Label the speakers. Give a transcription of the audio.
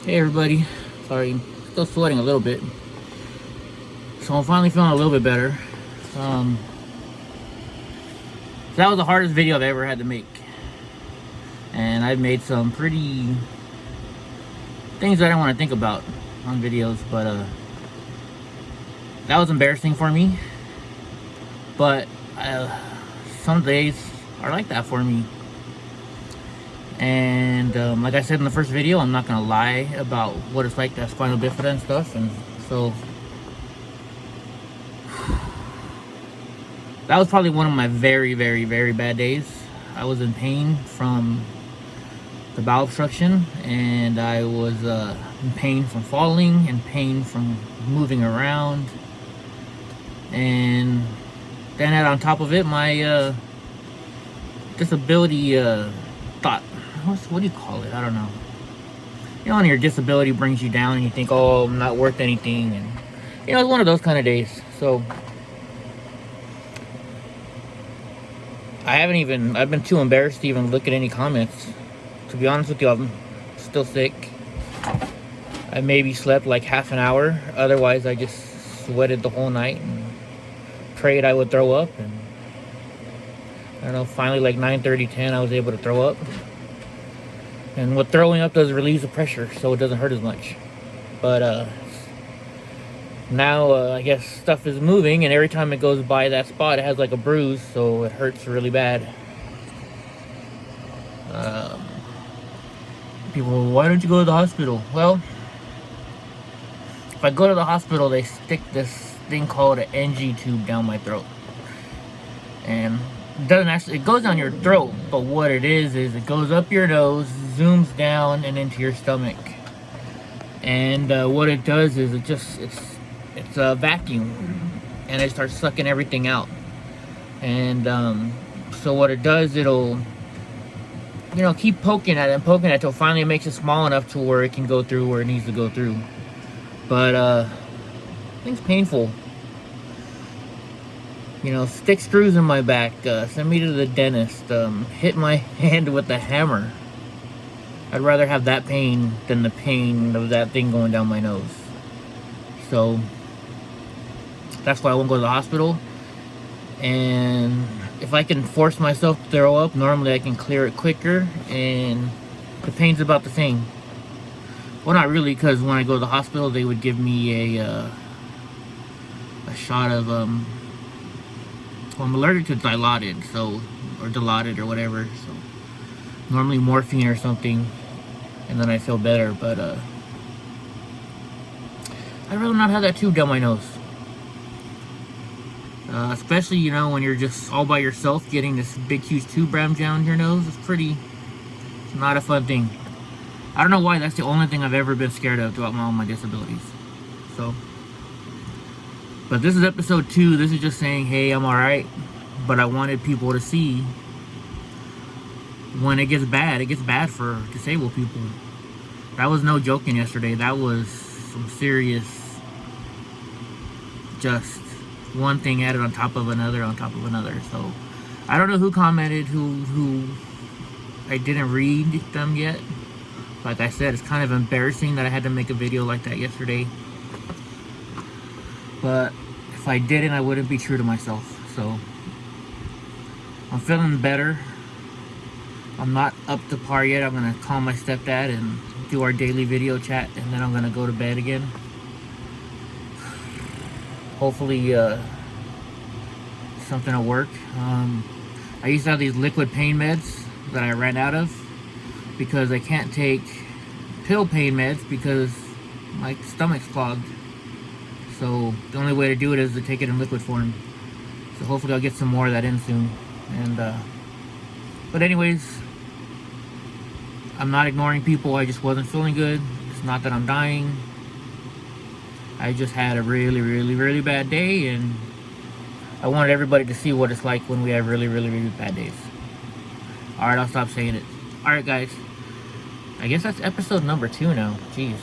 Speaker 1: Hey everybody, sorry, still sweating a little bit. So I'm finally feeling a little bit better. So that was the hardest video I've ever had to make. And I've made some pretty things I didn't want to think about on videos, but that was embarrassing for me. But some days are like that for me. And like I said in the first video, I'm not gonna lie about what it's like to have spinal bifida and stuff. And so that was probably one of my very, very, very bad days. I was in pain from the bowel obstruction, and I was in pain from falling, and pain from moving around, and then add on top of it my disability thought. What do you call it? I don't know. You know, when your disability brings you down and you think, oh, I'm not worth anything, and you know, it's one of those kind of days. So I've been too embarrassed to even look at any comments. To be honest with you, I'm still sick. I maybe slept like half an hour. Otherwise, I just sweated the whole night and prayed I would throw up. And I don't know, finally like 9:30, 10, I was able to throw up. And what throwing up does relieves the pressure, so it doesn't hurt as much. But now I guess stuff is moving, and every time it goes by that spot, it has like a bruise, so it hurts really bad. People, why don't you go to the hospital? Well, if I go to the hospital, they stick this thing called an NG tube down my throat, and it goes down your throat, but what it is it goes up your nose, zooms down and into your stomach, and what it does is it's a vacuum, and it starts sucking everything out. And so what it does, it'll, you know, keep poking at it until finally it makes it small enough to where it can go through where it needs to go through. But I think it's painful. You know, stick screws in my back, send me to the dentist, hit my hand with a hammer. I'd rather have that pain than the pain of that thing going down my nose. So that's why I won't go to the hospital. And if I can force myself to throw up, normally I can clear it quicker, and the pain's about the same. Well, not really, because when I go to the hospital, they would give me a shot of well, I'm allergic to Dilaudid, so, or Dilaudid or whatever, so normally morphine or something, and then I feel better. But I'd rather not have that tube down my nose. Especially, you know, when you're just all by yourself, getting this big huge tube rammed down your nose. It's not a fun thing. I don't know why, that's the only thing I've ever been scared of throughout all my disabilities. So, but this is episode 2. This is just saying, hey, I'm alright. But I wanted people to see when it gets bad for disabled people. That was no joking yesterday. That was some serious, just one thing added on top of another on top of another. So I don't know who commented, who I didn't read them yet. Like I said, it's kind of embarrassing that I had to make a video like that yesterday. But if I didn't, I wouldn't be true to myself. So I'm feeling better. I'm not up to par yet. I'm gonna call my stepdad and do our daily video chat, and then I'm gonna go to bed again. Hopefully something will work. I used to have these liquid pain meds that I ran out of because I can't take pill pain meds because my stomach's clogged. So the only way to do it is to take it in liquid form. So hopefully I'll get some more of that in soon. And but anyways, I'm not ignoring people. I just wasn't feeling good. It's not that I'm dying. I just had a really, really, really bad day, and I wanted everybody to see what it's like when we have really, really, really bad days. Alright, I'll stop saying it. Alright guys, I guess that's episode number 2 now. Jeez.